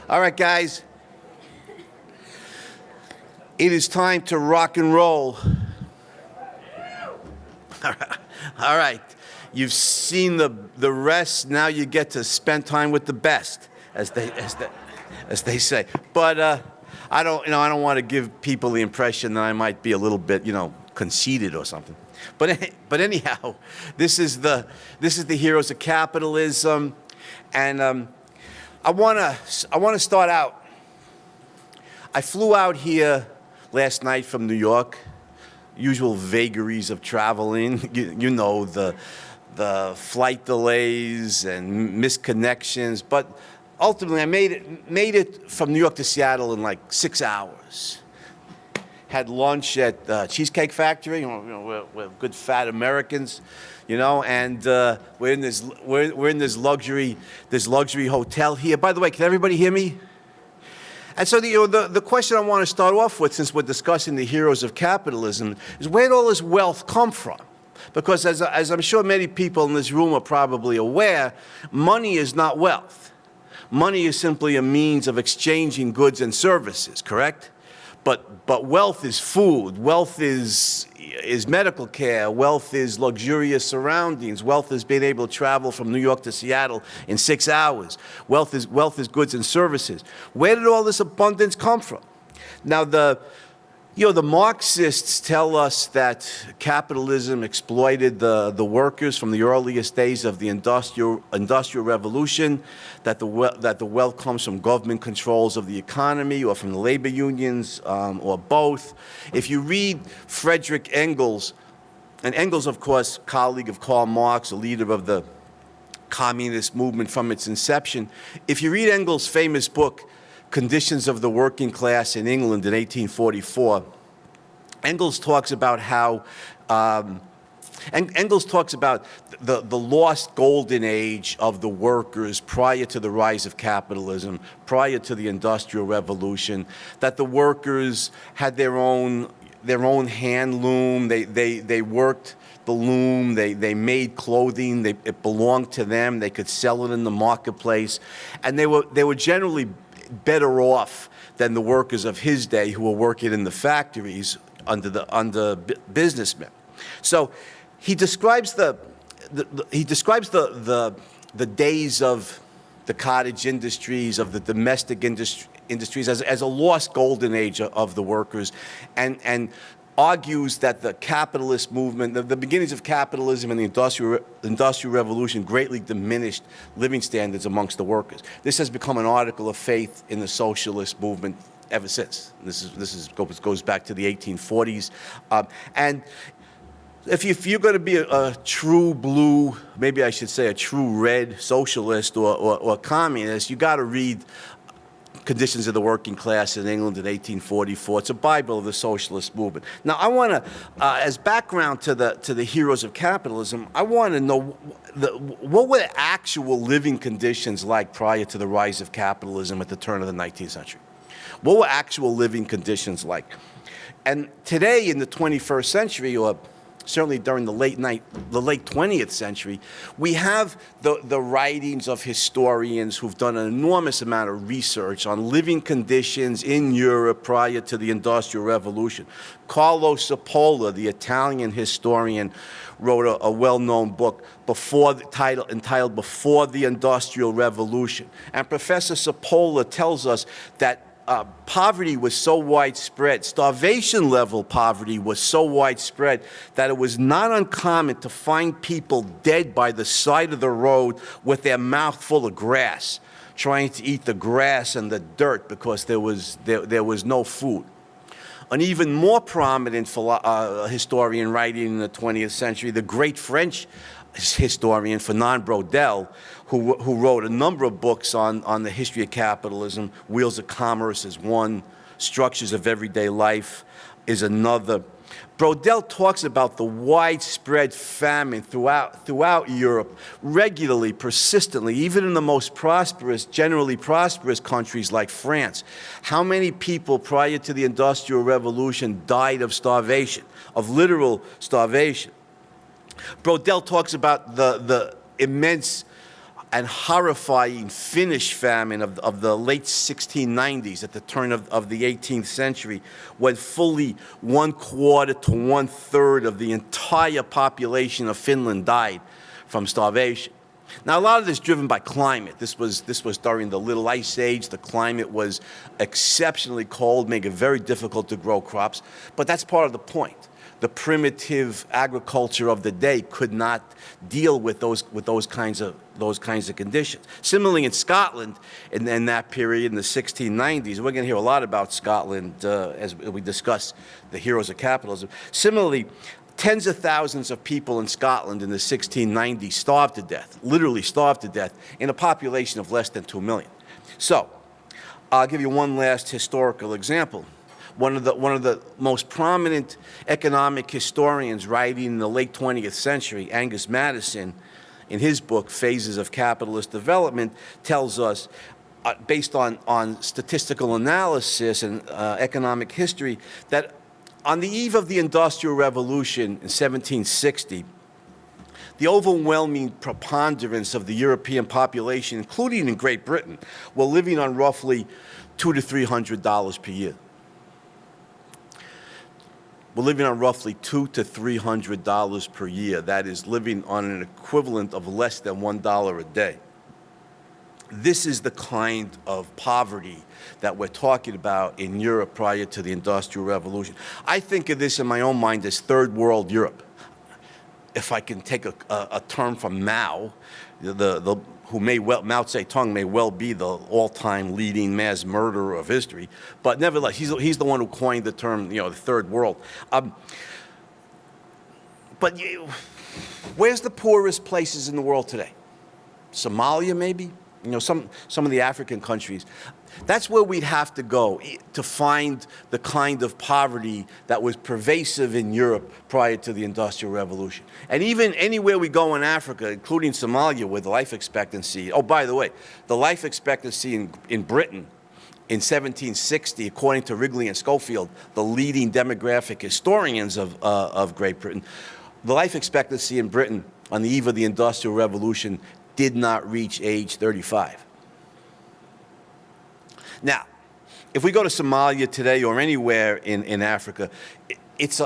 All right, guys. It is time to rock and roll. All right. You've seen the rest. Now you get to spend time with the best, as they say. But I don't want to give people the impression that I might be a little bit, conceited or something. But anyhow, this is the heroes of capitalism, and I want to start out. I flew out here last night from New York. Usual vagaries of traveling, you know, the flight delays and misconnections, but ultimately I made it from New York to Seattle in like 6 hours. Had lunch at Cheesecake Factory. We're good fat Americans, and we're in this luxury hotel here. By the way, can everybody hear me? And so the question I want to start off with, since we're discussing the heroes of capitalism, is where did all this wealth come from? Because as I'm sure many people in this room are probably aware, money is not wealth. Money is simply a means of exchanging goods and services, correct? But wealth is food, wealth is medical care, wealth is luxurious surroundings, wealth is being able to travel from New York to Seattle in 6 hours. Wealth is goods and services. Where did all this abundance come from? Now the Marxists tell us that capitalism exploited the workers from the earliest days of the industrial revolution, that the wealth comes from government controls of the economy or from the labor unions or both. If you read Frederick Engels, and Engels, of course, colleague of Karl Marx, a leader of the communist movement from its inception, if you read Engels' famous book, Conditions of the Working Class in England in 1844, Engels talks about how Engels talks about the lost golden age of the workers prior to the rise of capitalism, prior to the Industrial Revolution, that the workers had their own hand loom. They worked the loom. They made clothing. It belonged to them. They could sell it in the marketplace, and they were generally better off than the workers of his day who were working in the factories under businessmen. So he describes the days of the cottage industries, of the domestic industries as a lost golden age of the workers, and argues that the capitalist movement, the beginnings of capitalism and the industrial revolution greatly diminished living standards amongst the workers. This has become an article of faith in the socialist movement ever since. This goes back to the 1840s. And if you're going to be a true blue, maybe I should say a true red socialist or communist, you got to read Conditions of the Working Class in England in 1844. It's a Bible of the socialist movement. Now, I want to, as background to the heroes of capitalism, I want to know what were the actual living conditions like prior to the rise of capitalism at the turn of the 19th century? What were actual living conditions like? And today in the 21st century, or certainly during the late 20th century, we have the writings of historians who've done an enormous amount of research on living conditions in Europe prior to the Industrial Revolution. Carlo Cipolla, the Italian historian, wrote a well-known book entitled Before the Industrial Revolution. And Professor Cipolla tells us that poverty was so widespread, starvation-level poverty was so widespread that it was not uncommon to find people dead by the side of the road with their mouth full of grass, trying to eat the grass and the dirt because there was no food. An even more prominent historian writing in the 20th century, the great French historian Fernand Braudel, who wrote a number of books on the history of capitalism. Wheels of Commerce is one, Structures of Everyday Life is another. Braudel talks about the widespread famine throughout Europe, regularly, persistently, even in the most generally prosperous countries like France. How many people prior to the Industrial Revolution died of starvation, of literal starvation? Braudel talks about the immense and horrifying Finnish famine of the late 1690s at the turn of the 18th century, when fully 1/4 to 1/3 of the entire population of Finland died from starvation. Now, a lot of this is driven by climate. This was during the Little Ice Age. The climate was exceptionally cold, making it very difficult to grow crops. But that's part of the point. The primitive agriculture of the day could not deal with those kinds of conditions. Similarly, in Scotland, in that period in the 1690s, we're going to hear a lot about Scotland as we discuss the heroes of capitalism. Similarly, tens of thousands of people in Scotland in the 1690s starved to death, literally starved to death, in a population of less than 2 million. So, I'll give you one last historical example. One of the most prominent economic historians writing in the late 20th century, Angus Madison, in his book, Phases of Capitalist Development, tells us, based on statistical analysis and economic history, that on the eve of the Industrial Revolution in 1760, the overwhelming preponderance of the European population, including in Great Britain, were living on roughly $200 to $300 per year. We're living on roughly $200 to $300 per year. That is living on an equivalent of less than $1 a day. This is the kind of poverty that we're talking about in Europe prior to the Industrial Revolution. I think of this in my own mind as third world Europe. If I can take a term from Mao, Mao Zedong may well be the all-time leading mass murderer of history, but nevertheless, he's the one who coined the term, the third world. But where's the poorest places in the world today? Somalia, maybe? Some of the African countries. That's where we'd have to go to find the kind of poverty that was pervasive in Europe prior to the Industrial Revolution. And even anywhere we go in Africa, including Somalia, where the life expectancy, oh, by the way, the life expectancy in Britain in 1760, according to Wrigley and Schofield, the leading demographic historians of Great Britain, the life expectancy in Britain on the eve of the Industrial Revolution did not reach age 35. Now, if we go to Somalia today or anywhere in Africa, it's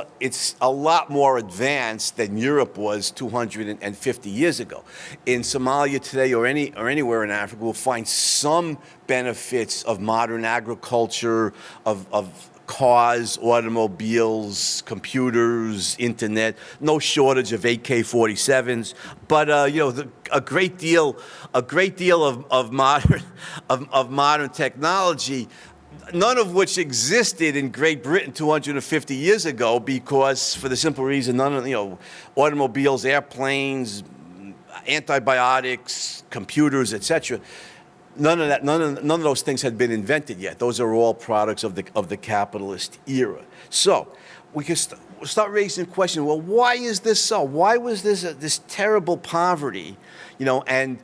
a lot more advanced than Europe was 250 years ago. In Somalia today or anywhere in Africa, we'll find some benefits of modern agriculture, of cars, automobiles, computers, internet, no shortage of AK-47s, but a great deal of modern technology, none of which existed in Great Britain 250 years ago, because for the simple reason none of automobiles, airplanes, antibiotics, computers, etc. None of those things had been invented yet. Those are all products of the capitalist era. So we can start raising the question: well, why is this so? Why was this terrible poverty? And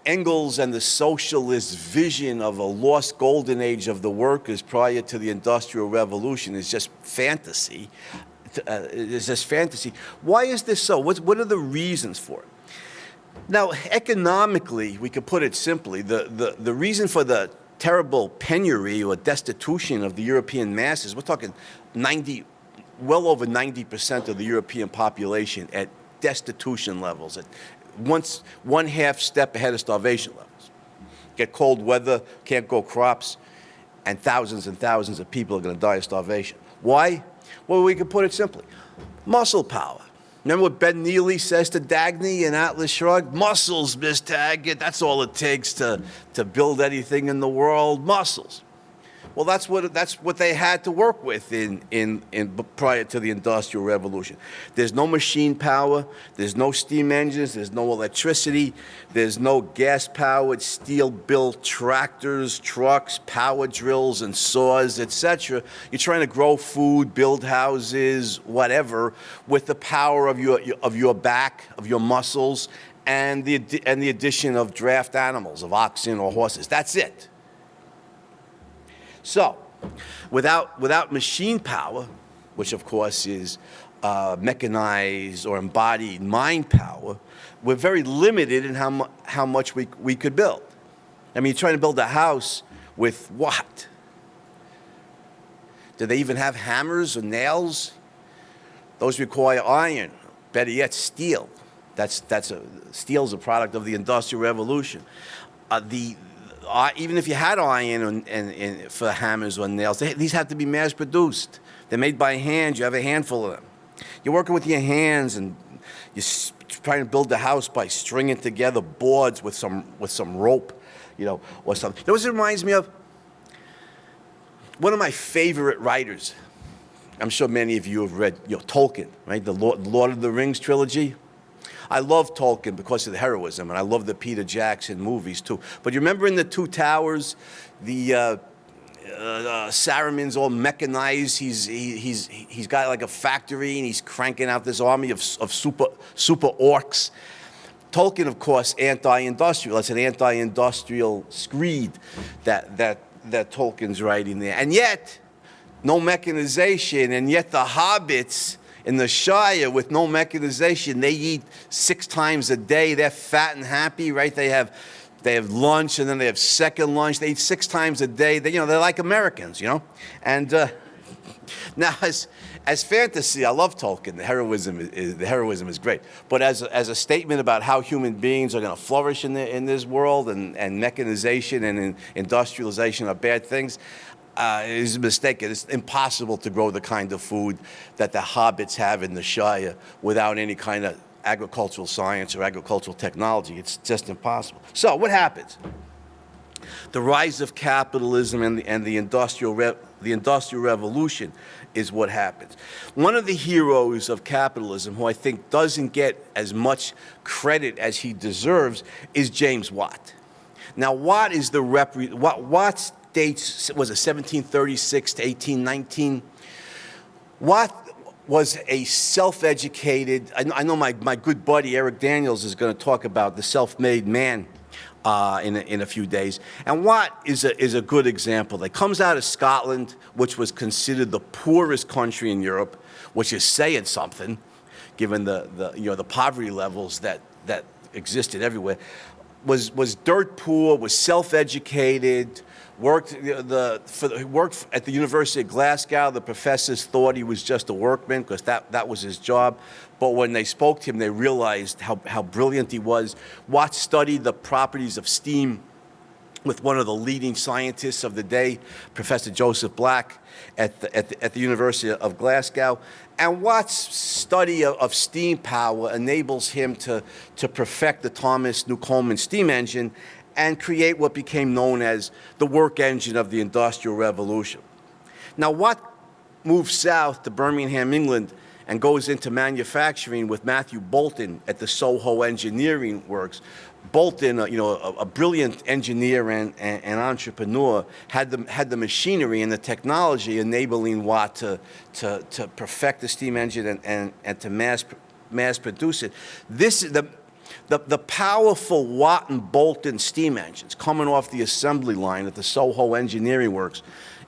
Engels and the socialist vision of a lost golden age of the workers prior to the Industrial Revolution is just fantasy. It's just fantasy. Why is this so? What are the reasons for it? Now, economically, we could put it simply, the reason for the terrible penury or destitution of the European masses, we're talking well over 90% of the European population at destitution levels, at one half step ahead of starvation levels. Get cold weather, can't grow crops, and thousands of people are going to die of starvation. Why? Well, we could put it simply, muscle power. Remember what Ben Neely says to Dagny in Atlas Shrugged? Muscles, Miss Taggart, that's all it takes to build anything in the world, muscles. Well, that's what they had to work with in prior to the Industrial Revolution. There's no machine power, there's no steam engines, there's no electricity, there's no gas-powered, steel-built tractors, trucks, power drills, and saws, etc. You're trying to grow food, build houses, whatever, with the power of your back, of your muscles, and the addition of draft animals, of oxen or horses. That's it. So, without machine power, which of course is mechanized or embodied mind power, we're very limited in how much we could build. I mean, you're trying to build a house with what? Do they even have hammers or nails? Those require iron, better yet, steel. Steel's a product of the Industrial Revolution. Even if you had iron and for hammers or nails, these have to be mass produced. They're made by hand. You have a handful of them. You're working with your hands, and you're trying to build the house by stringing together boards with some rope, or something. You know what it reminds me of? One of my favorite writers. I'm sure many of you have read, Tolkien, right? The Lord of the Rings trilogy. I love Tolkien because of the heroism, and I love the Peter Jackson movies too. But you remember in the Two Towers, the Saruman's all mechanized. He's got like a factory, and he's cranking out this army of super orcs. Tolkien, of course, anti-industrial. That's an anti-industrial screed that Tolkien's writing there, and yet no mechanization, and yet the hobbits in the Shire with no mechanization, they eat 6 times a day. They're fat and happy, right? They have lunch, and then they have second lunch. They eat 6 times a day. They're like Americans, And now, as fantasy, I love Tolkien. The heroism is great. But as a statement about how human beings are going to flourish in this world, and mechanization and industrialization are bad things, is a mistake. It's impossible to grow the kind of food that the hobbits have in the Shire without any kind of agricultural science or agricultural technology. It's just impossible. So what happens? The rise of capitalism and the industrial revolution is what happens. One of the heroes of capitalism, who I think doesn't get as much credit as he deserves, is James Watt. Now, Watt is Watt's dates, was it 1736 to 1819? Watt was a self-educated, I know my good buddy Eric Daniels is going to talk about the self-made man in a few days. And Watt is a good example. That comes out of Scotland, which was considered the poorest country in Europe, which is saying something, given the poverty levels that existed everywhere. Was dirt poor, was self-educated, worked at the University of Glasgow. The professors thought he was just a workman because that was his job. But when they spoke to him, they realized how brilliant he was. Watt studied the properties of steam with one of the leading scientists of the day, Professor Joseph Black, at the University of Glasgow. And Watt's study of steam power enables him to perfect the Thomas Newcomen steam engine and create what became known as the work engine of the Industrial Revolution. Now, Watt moved south to Birmingham, England, and goes into manufacturing with Matthew Boulton at the Soho Engineering Works. Boulton, a brilliant engineer and entrepreneur, had the machinery and the technology enabling Watt to perfect the steam engine and to mass produce it. This is the powerful Watt and Boulton steam engines coming off the assembly line at the Soho Engineering Works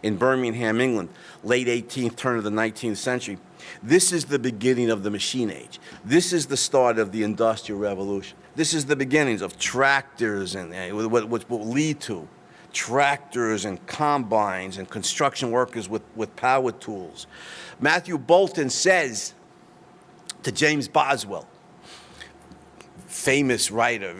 in Birmingham, England, late 18th, turn of the 19th century. This is the beginning of the machine age. This is the start of the Industrial Revolution. This is the beginnings of tractors and what will lead to tractors and combines and construction workers with power tools. Matthew Boulton says to James Boswell, famous writer,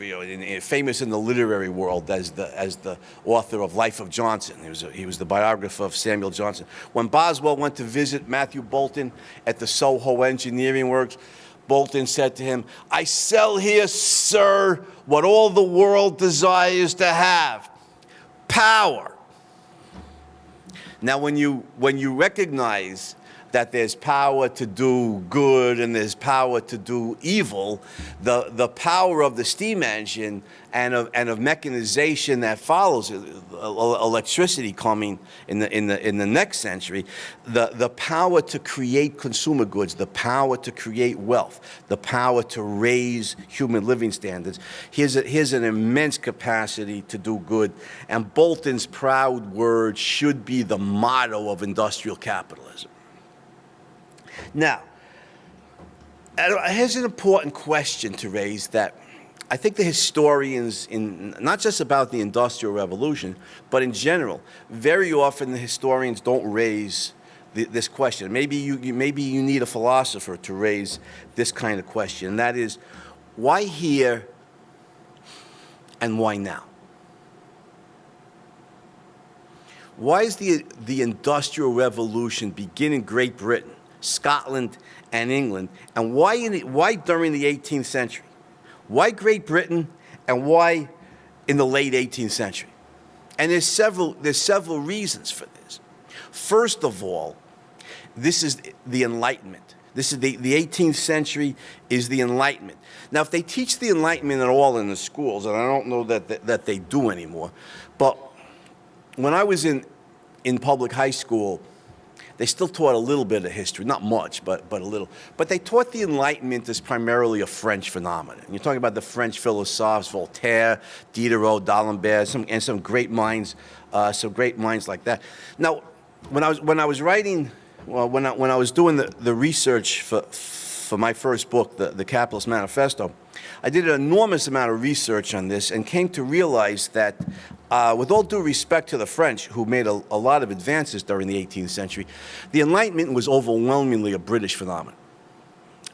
famous in the literary world as the author of Life of Johnson. He was the biographer of Samuel Johnson. When Boswell went to visit Matthew Boulton at the Soho Engineering Works, Boulton said to him, "I sell here, sir, what all the world desires to have, power." Now, when you recognize that there's power to do good and there's power to do evil, the power of the steam engine and of mechanization that follows, electricity coming in the next century, the power to create consumer goods, the power to create wealth, the power to raise human living standards. Here's an immense capacity to do good, and Boulton's proud words should be the motto of industrial capitalism. Now, Here's an important question to raise that I think the historians, not just about the Industrial Revolution, but in general, very often the historians don't raise this question. Maybe you need a philosopher to raise this kind of question, and that is, why here and why now? Why is the Industrial Revolution begin in Great Britain, Scotland, and England, and why during the 18th century? Why Great Britain, and why in the late 18th century? And there's several reasons for this. First of all, this is the Enlightenment. This is the 18th century is the Enlightenment. Now, if they teach the Enlightenment at all in the schools, and I don't know that they do anymore, but when I was in public high school, they still taught a little bit of history, not much, but a little. But they taught the Enlightenment as primarily a French phenomenon. You're talking about the French philosophers, Voltaire, Diderot, D'Alembert, and some great minds like that. Now, when I was writing, well, when I was doing the research for my first book, the Capitalist Manifesto, I did an enormous amount of research on this and came to realize that, with all due respect to the French, who made a lot of advances during the 18th century, the Enlightenment was overwhelmingly a British phenomenon,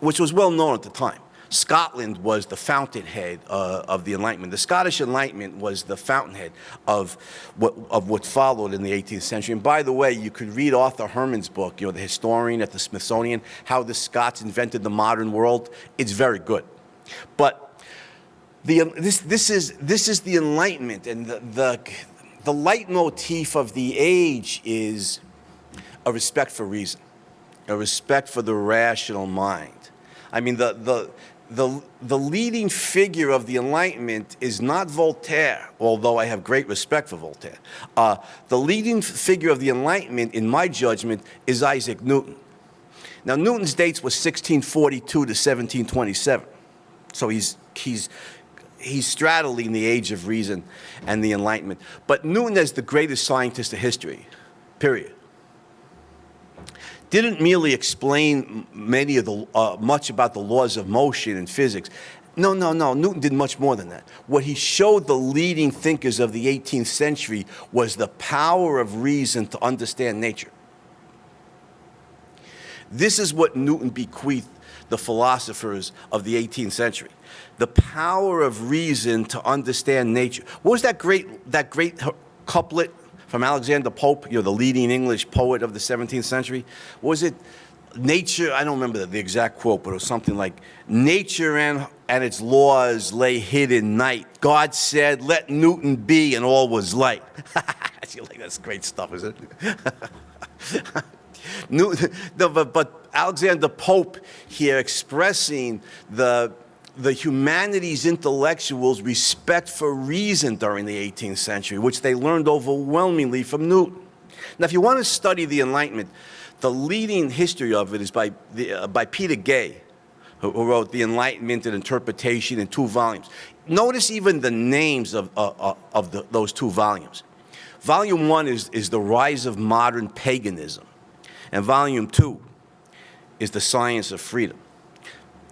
which was well known at the time. Scotland was the fountainhead of the Enlightenment. The Scottish Enlightenment was the fountainhead of what followed in the 18th century. And by the way, you could read Arthur Herman's book, the historian at the Smithsonian, How the Scots Invented the Modern World. It's very good. But this is the Enlightenment, and the leitmotif of the age is a respect for reason, a respect for the rational mind. I mean, the leading figure of the Enlightenment is not Voltaire, although I have great respect for Voltaire. The leading figure of the Enlightenment, in my judgment, is Isaac Newton. Now, Newton's dates was 1642 to 1727. So he's straddling the age of reason and the Enlightenment. But Newton, as the greatest scientist of history, period, didn't merely explain much about the laws of motion in physics. No. Newton did much more than that. What he showed the leading thinkers of the 18th century was the power of reason to understand nature. This is what Newton bequeathed the philosophers of the 18th century. The power of reason to understand nature. What was that great couplet from Alexander Pope, the leading English poet of the 17th century? Was it nature? I don't remember the exact quote, but it was something like, nature and its laws lay hid in night. God said, let Newton be, and all was light. That's great stuff, isn't it? But Alexander Pope here expressing the humanities intellectuals' respect for reason during the 18th century, which they learned overwhelmingly from Newton. Now, if you want to study the Enlightenment, the leading history of it is by Peter Gay, who wrote The Enlightenment and Interpretation in 2 volumes. Notice even the names of those 2 volumes. Volume 1 is The Rise of Modern Paganism, and Volume 2 is The Science of Freedom.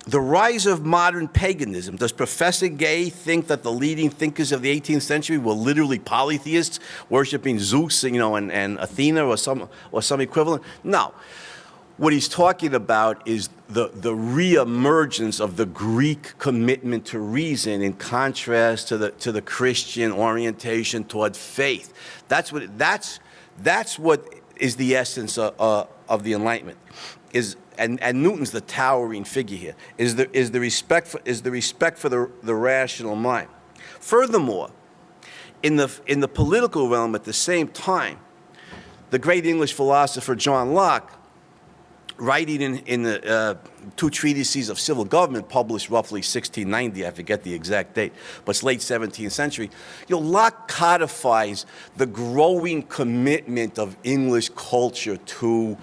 The rise of modern paganism. Does Professor Gay think that the leading thinkers of the 18th century were literally polytheists, worshiping Zeus, and Athena or some equivalent? No. What he's talking about is the reemergence of the Greek commitment to reason in contrast to the Christian orientation toward faith. That's what is the essence of the Enlightenment. And Newton's the towering figure here, is the respect for the rational mind. Furthermore, in the political realm at the same time, the great English philosopher John Locke, writing in the 2 treatises of civil government published roughly 1690, I forget the exact date, but it's late 17th century, Locke codifies the growing commitment of English culture to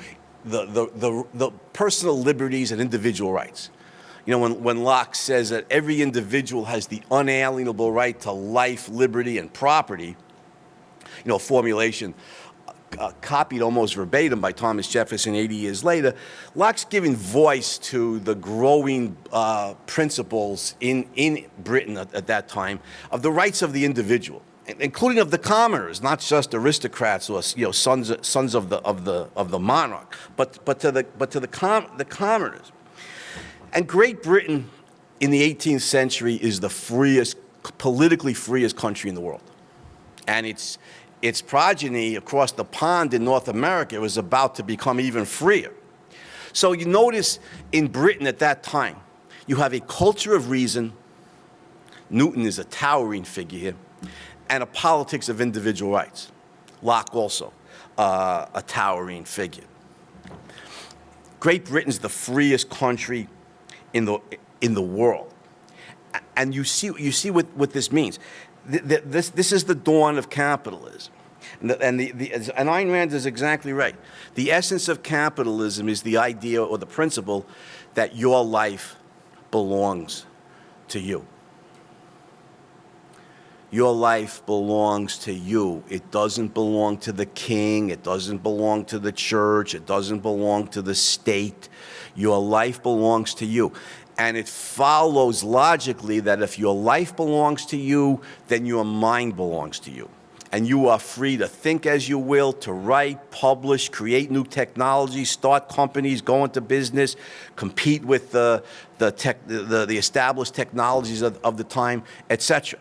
the personal liberties and individual rights. When Locke says that every individual has the unalienable right to life, liberty, and property, a formulation copied almost verbatim by Thomas Jefferson 80 years later, Locke's giving voice to the growing principles in Britain at that time of the rights of the individual, including of the commoners, not just aristocrats or sons of the monarch, but to the commoners. And Great Britain in the 18th century is the freest, politically freest country in the world, and its progeny across the pond in North America was about to become even freer. So you notice in Britain at that time, you have a culture of reason. Newton is a towering figure here, and a politics of individual rights. Locke also a towering figure. Great Britain's the freest country in the world, and you see what this means. This is the dawn of capitalism. And Ayn Rand is exactly right. The essence of capitalism is the idea or the principle that your life belongs to you. Your life belongs to you. It doesn't belong to the king. It doesn't belong to the church. It doesn't belong to the state. Your life belongs to you. And it follows logically that if your life belongs to you, then your mind belongs to you. And you are free to think as you will, to write, publish, create new technology, start companies, go into business, compete with the established technologies of the time, etc.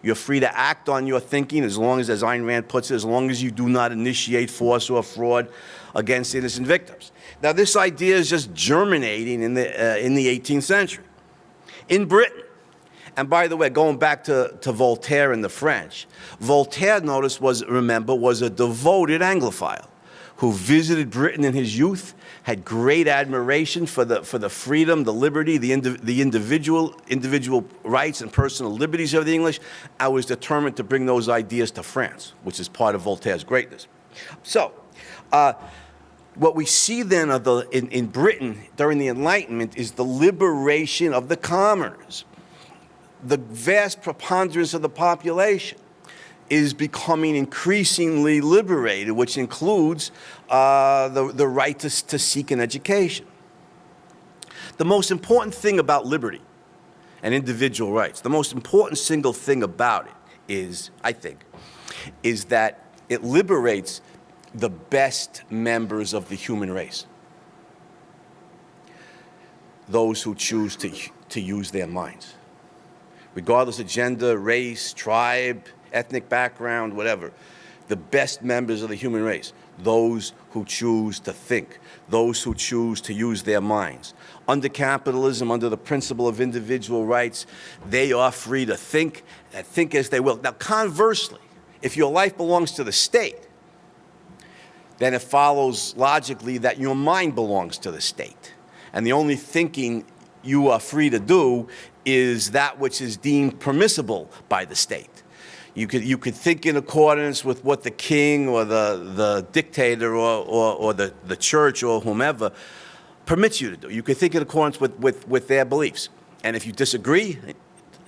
You're free to act on your thinking as long as Ayn Rand puts it, as long as you do not initiate force or fraud against innocent victims. Now, this idea is just germinating in the 18th century. In Britain, and by the way, going back to Voltaire and the French, Voltaire, notice, was a devoted Anglophile who visited Britain in his youth, had great admiration for the freedom, the liberty, the individual rights and personal liberties of the English, and was determined to bring those ideas to France, which is part of Voltaire's greatness. So, what we see then in Britain during the Enlightenment is the liberation of the commoners. The vast preponderance of the population is becoming increasingly liberated, which includes the right to seek an education. The most important thing about liberty and individual rights, the most important single thing about it is, I think, is that it liberates the best members of the human race, those who choose to use their minds, regardless of gender, race, tribe, ethnic background, whatever. The best members of the human race, those who choose to think, those who choose to use their minds. Under capitalism, under the principle of individual rights, they are free to think as they will. Now, conversely, if your life belongs to the state, then it follows logically that your mind belongs to the state. And the only thinking you are free to do is that which is deemed permissible by the state. You could think in accordance with what the king or the dictator or the church or whomever permits you to do. You could think in accordance with their beliefs. And if you disagree,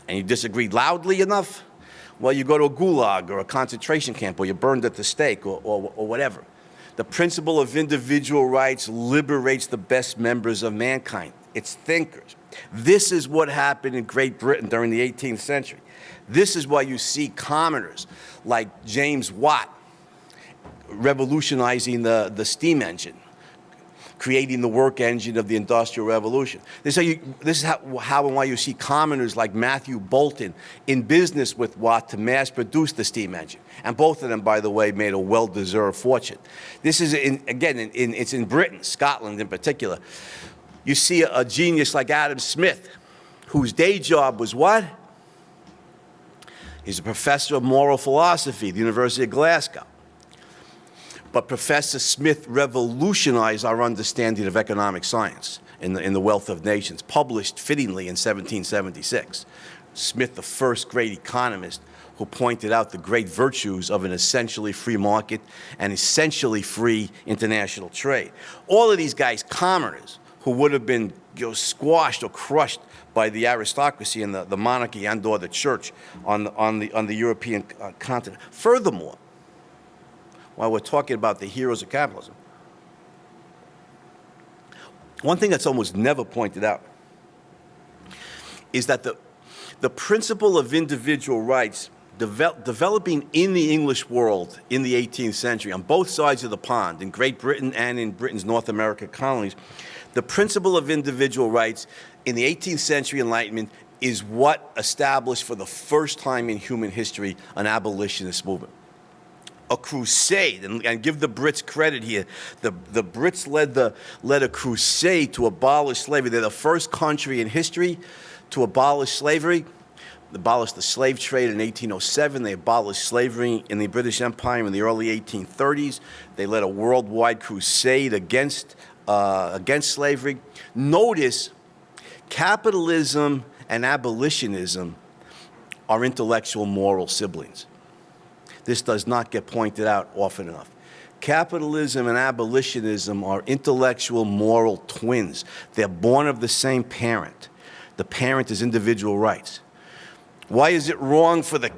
and you disagree loudly enough, well, you go to a gulag or a concentration camp, or you're burned at the stake or whatever. The principle of individual rights liberates the best members of mankind, its thinkers. This is what happened in Great Britain during the 18th century. This is why you see commoners like James Watt revolutionizing the steam engine, creating the work engine of the Industrial Revolution. This is how and why you see commoners like Matthew Boulton in business with Watt to mass produce the steam engine. And both of them, by the way, made a well-deserved fortune. This is, it's in Britain, Scotland in particular. You see a genius like Adam Smith, whose day job was what? He's a professor of moral philosophy at the University of Glasgow. But Professor Smith revolutionized our understanding of economic science in the Wealth of Nations, published fittingly in 1776. Smith, the first great economist who pointed out the great virtues of an essentially free market and essentially free international trade. All of these guys, commoners, who would have been squashed or crushed by the aristocracy and the monarchy and or the church on the European continent. Furthermore, while we're talking about the heroes of capitalism. One thing that's almost never pointed out is that the principle of individual rights developing in the English world in the 18th century, on both sides of the pond, in Great Britain and in Britain's North American colonies, the principle of individual rights in the 18th century Enlightenment is what established for the first time in human history an abolitionist movement. A crusade, and give the Brits credit here. The Brits led a crusade to abolish slavery. They're the first country in history to abolish slavery. They abolished the slave trade in 1807. They abolished slavery in the British Empire in the early 1830s. They led a worldwide crusade against slavery. Notice, capitalism and abolitionism are intellectual moral siblings. This does not get pointed out often enough. Capitalism and abolitionism are intellectual moral twins. They're born of the same parent. The parent is individual rights. Why is it wrong for to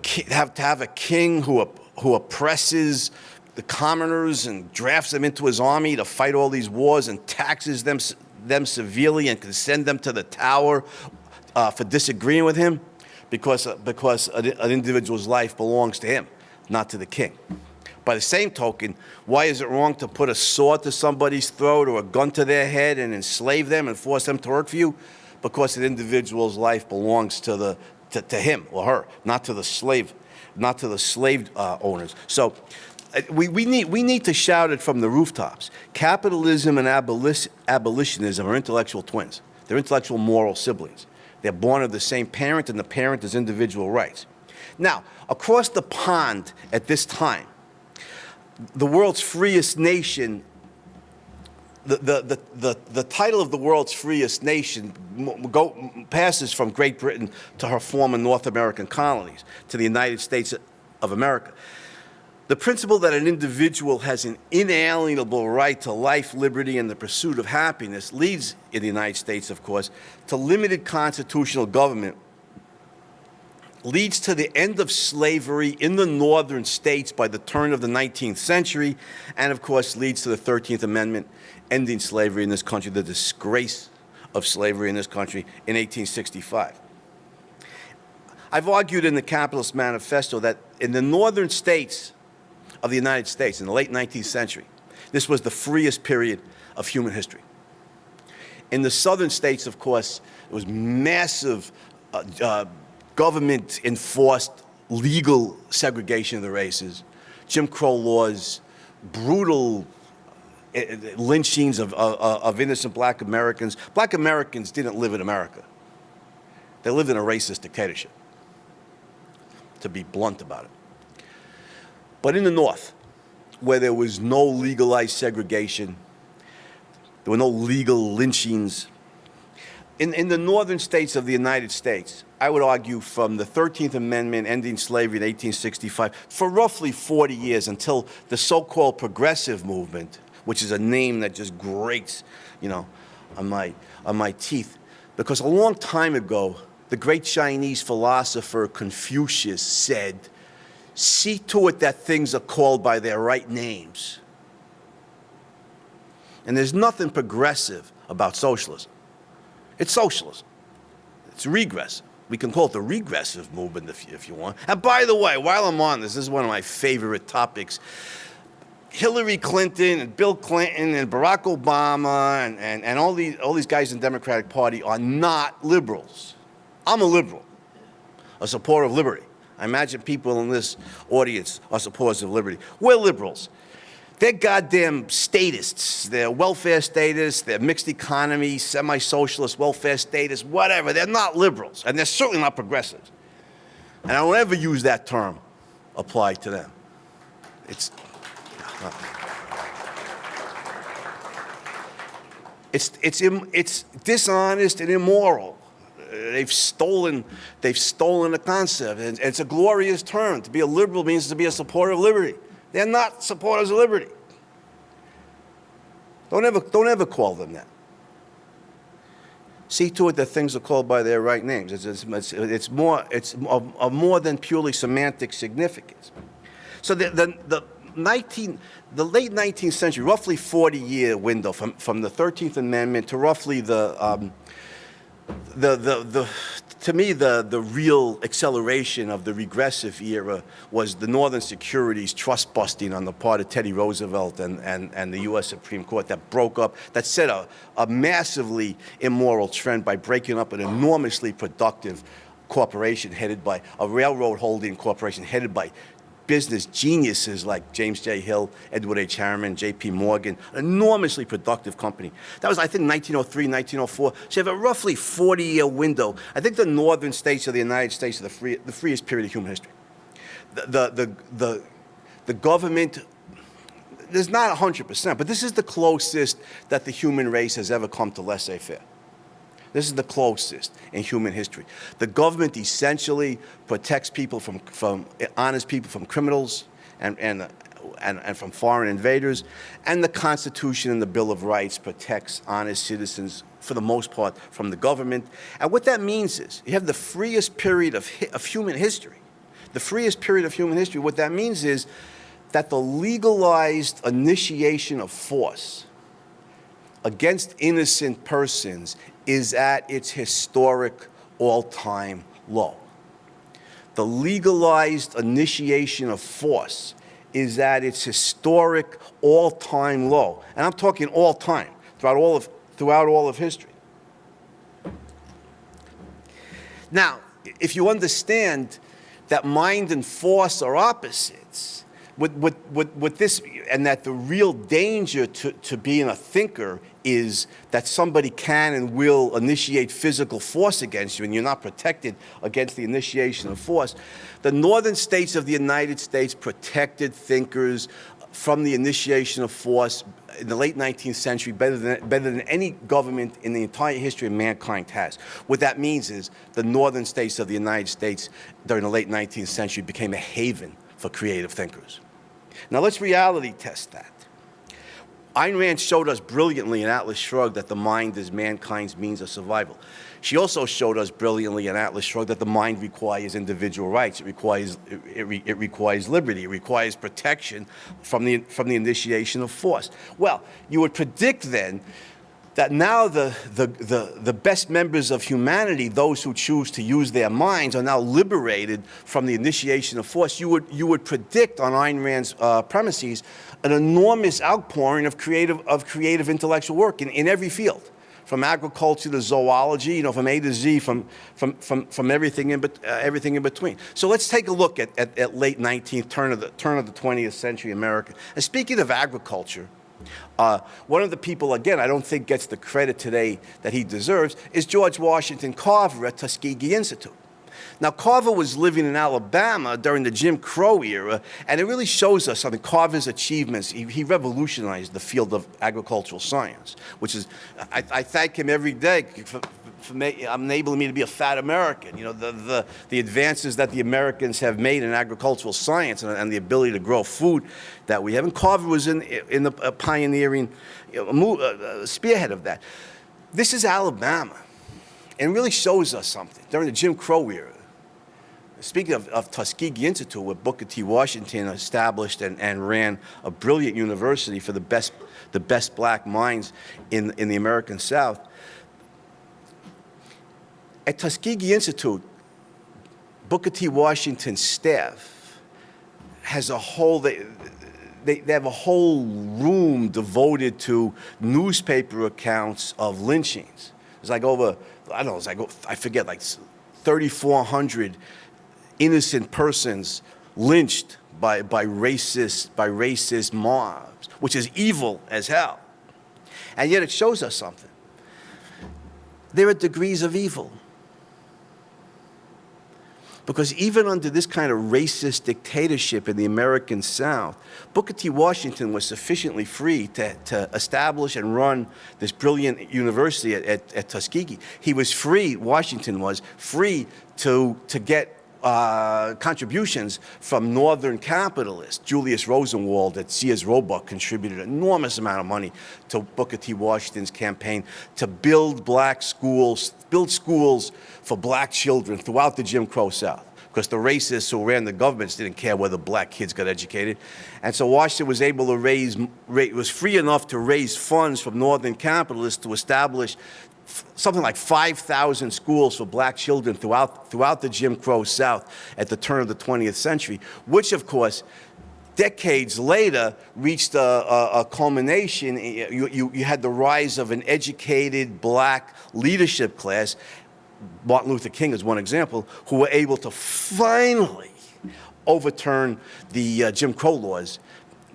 have a king who oppresses the commoners and drafts them into his army to fight all these wars and taxes them severely and can send them to the tower for disagreeing with him? Because an individual's life belongs to him, not to the king. By the same token, why is it wrong to put a sword to somebody's throat or a gun to their head and enslave them and force them to work for you? Because an individual's life belongs to him or her, not to the slave owners. So we need to shout it from the rooftops. Capitalism and abolitionism are intellectual twins. They're intellectual moral siblings. They're born of the same parent, and the parent is individual rights. Now, across the pond at this time, the world's freest nation, the title of the world's freest nation passes from Great Britain to her former North American colonies, to the United States of America. The principle that an individual has an inalienable right to life, liberty, and the pursuit of happiness leads, in the United States, of course, to limited constitutional government, leads to the end of slavery in the northern states by the turn of the 19th century, and, of course, leads to the 13th Amendment ending slavery in this country, the disgrace of slavery in this country in 1865. I've argued in the Capitalist Manifesto that in the northern states of the United States in the late 19th century, this was the freest period of human history. In the southern states, of course, it was massive government-enforced legal segregation of the races, Jim Crow laws, brutal lynchings of innocent black Americans. Black Americans didn't live in America. They lived in a racist dictatorship, to be blunt about it. But in the North, where there was no legalized segregation, there were no legal lynchings, in the northern states of the United States, I would argue from the 13th Amendment ending slavery in 1865, for roughly 40 years until the so-called progressive movement, which is a name that just grates, on my teeth. Because a long time ago, the great Chinese philosopher Confucius said, "See to it that things are called by their right names." And there's nothing progressive about socialism. It's socialism. It's regressive. We can call it the regressive movement if you want. And by the way, while I'm on this is one of my favorite topics. Hillary Clinton and Bill Clinton and Barack Obama and all these guys in the Democratic Party are not liberals. I'm a liberal, a supporter of liberty. I imagine people in this audience are supporters of liberty. We're liberals. They're goddamn statists. They're welfare statists, they're mixed economy, semi-socialist welfare statists, whatever. They're not liberals, and they're certainly not progressives. And I don't ever use that term applied to them. It's dishonest and immoral. They've stolen the concept, and it's a glorious term. To be a liberal means to be a supporter of liberty. They're not supporters of liberty. Don't ever call them that. See to it that things are called by their right names. It's more of more than purely semantic significance. So the late 19th century, roughly 40-year window from the 13th Amendment to roughly to me, the real acceleration of the regressive era was the Northern Securities trust busting on the part of Teddy Roosevelt and the U.S. Supreme Court that broke up, that set a massively immoral trend by breaking up an enormously productive corporation headed by a railroad holding corporation headed by business geniuses like James J. Hill, Edward H. Harriman, J.P. Morgan, an enormously productive company. That was, I think, 1903, 1904. So you have a roughly 40-year window. I think the northern states of the United States are the freest period of human history. The government, there's not 100%, but this is the closest that the human race has ever come to laissez-faire. This is the closest in human history. The government essentially protects people from honest people from criminals and from foreign invaders, and the Constitution and the Bill of Rights protects honest citizens for the most part from the government. And what that means is you have the freest period of human history. The freest period of human history. What that means is that the legalized initiation of force against innocent persons is at its historic all-time low. The legalized initiation of force is at its historic all-time low. And I'm talking all-time, throughout all of history. Now, if you understand that mind and force are opposites, with this, and that the real danger to being a thinker is that somebody can and will initiate physical force against you and you're not protected against the initiation of force. The northern states of the United States protected thinkers from the initiation of force in the late 19th century better than any government in the entire history of mankind has. What that means is the northern states of the United States during the late 19th century became a haven for creative thinkers. Now let's reality test that. Ayn Rand showed us brilliantly in Atlas Shrugged that the mind is mankind's means of survival. She also showed us brilliantly in Atlas Shrugged that the mind requires individual rights. It requires liberty. It requires protection from the initiation of force. Well, you would predict then that now the best members of humanity, those who choose to use their minds, are now liberated from the initiation of force. You would predict on Ayn Rand's premises an enormous outpouring of creative intellectual work in every field, from agriculture to zoology, from A to Z, from everything in between. So let's take a look at late 19th, turn of the 20th century America. And speaking of agriculture, one of the people, again, I don't think gets the credit today that he deserves, is George Washington Carver at Tuskegee Institute. Now, Carver was living in Alabama during the Jim Crow era, and it really shows us something. Carver's achievements, he revolutionized the field of agricultural science, which is, I thank him every day for enabling me to be a fat American. The advances that the Americans have made in agricultural science and the ability to grow food that we have. And Carver was in the pioneering spearhead of that. This is Alabama, and it really shows us something. During the Jim Crow era, speaking of Tuskegee Institute, where Booker T. Washington established and ran a brilliant university for the best black minds in the American South. At Tuskegee Institute, Booker T. Washington's staff has a whole, they have a whole room devoted to newspaper accounts of lynchings. It's like over, I forget, like 3,400 innocent persons lynched by racist mobs, which is evil as hell. And yet it shows us something. There are degrees of evil. Because even under this kind of racist dictatorship in the American South, Booker T. Washington was sufficiently free to establish and run this brilliant university at Tuskegee. He was free, Washington was free to get contributions from northern capitalists. Julius Rosenwald at Sears Roebuck contributed an enormous amount of money to Booker T. Washington's campaign to build schools for black children throughout the Jim Crow South. because the racists who ran the governments didn't care whether black kids got educated. And so Washington was able to was free enough to raise funds from northern capitalists to establish something like 5,000 schools for black children throughout the Jim Crow South at the turn of the 20th century, which, of course, decades later reached a culmination. You had the rise of an educated black leadership class. Martin Luther King is one example, who were able to finally overturn the Jim Crow laws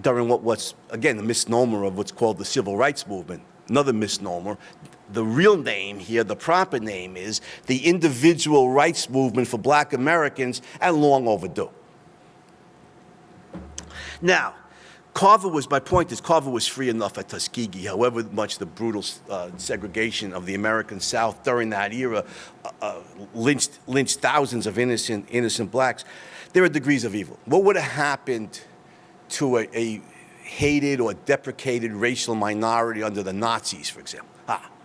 during what's, again, the misnomer of what's called the Civil Rights Movement. Another misnomer. The real name here, the proper name, is the Individual Rights Movement for Black Americans, and long overdue. Now, my point is Carver was free enough at Tuskegee, however much the brutal segregation of the American South during that era lynched thousands of innocent blacks. There are degrees of evil. What would have happened to a hated or deprecated racial minority under the Nazis, for example?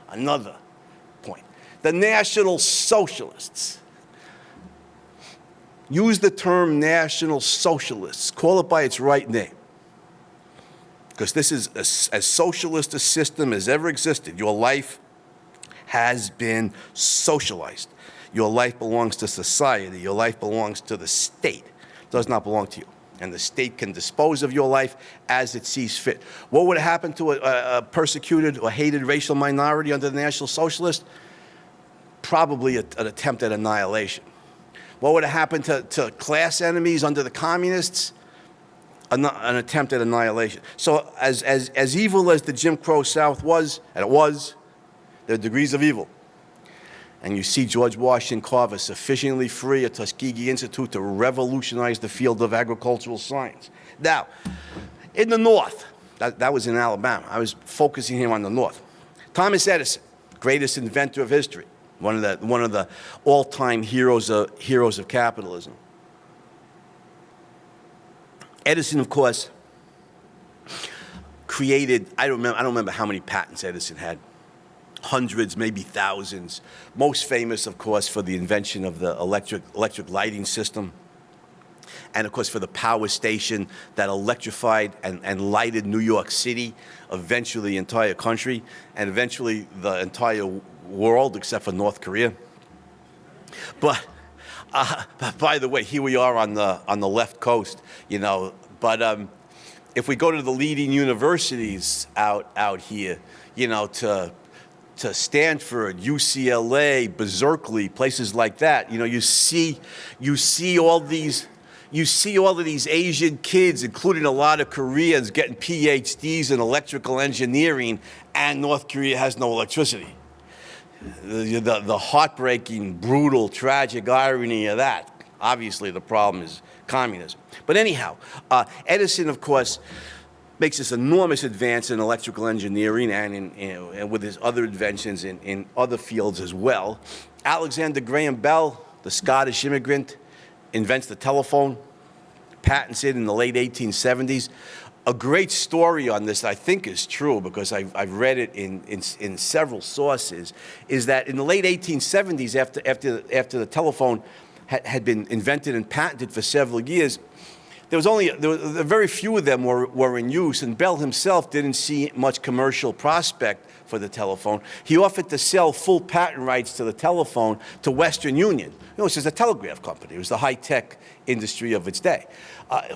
Another point. The National Socialists. Use the term National Socialists. Call it by its right name. Because this is as socialist a system as ever existed. Your life has been socialized. Your life belongs to society. Your life belongs to the state. It does not belong to you. And the state can dispose of your life as it sees fit. What would happen to a persecuted or hated racial minority under the National Socialists? Probably an attempt at annihilation. What would have happened to class enemies under the communists? An attempt at annihilation. So as evil as the Jim Crow South was, and it was, there are degrees of evil. And you see George Washington Carver sufficiently free at Tuskegee Institute to revolutionize the field of agricultural science. Now, in the North, that was in Alabama. I was focusing here on the North. Thomas Edison, greatest inventor of history, one of the all-time heroes of capitalism. Edison, of course, created, I don't remember how many patents Edison had. Hundreds, maybe thousands. Most famous, of course, for the invention of the electric lighting system. And, of course, for the power station that electrified and lighted New York City, eventually the entire country, and eventually the entire world, except for North Korea. But by the way, here we are on the left coast, you know. But if we go to the leading universities out here, you know, to Stanford, UCLA, Berkeley, places like that, you know, you see all of these Asian kids, including a lot of Koreans, getting PhDs in electrical engineering, and North Korea has no electricity. The heartbreaking, brutal, tragic irony of that. Obviously, the problem is communism. But anyhow, Edison, of course, makes this enormous advance in electrical engineering and with his other inventions in other fields as well. Alexander Graham Bell, the Scottish immigrant, invents the telephone, patents it in the late 1870s. A great story on this, I think, is true because I've read it in several sources, is that in the late 1870s, after the telephone had been invented and patented for several years, there were very few of them were in use, and Bell himself didn't see much commercial prospect for the telephone. He offered to sell full patent rights to the telephone to Western Union, which is a telegraph company. It was the high-tech industry of its day.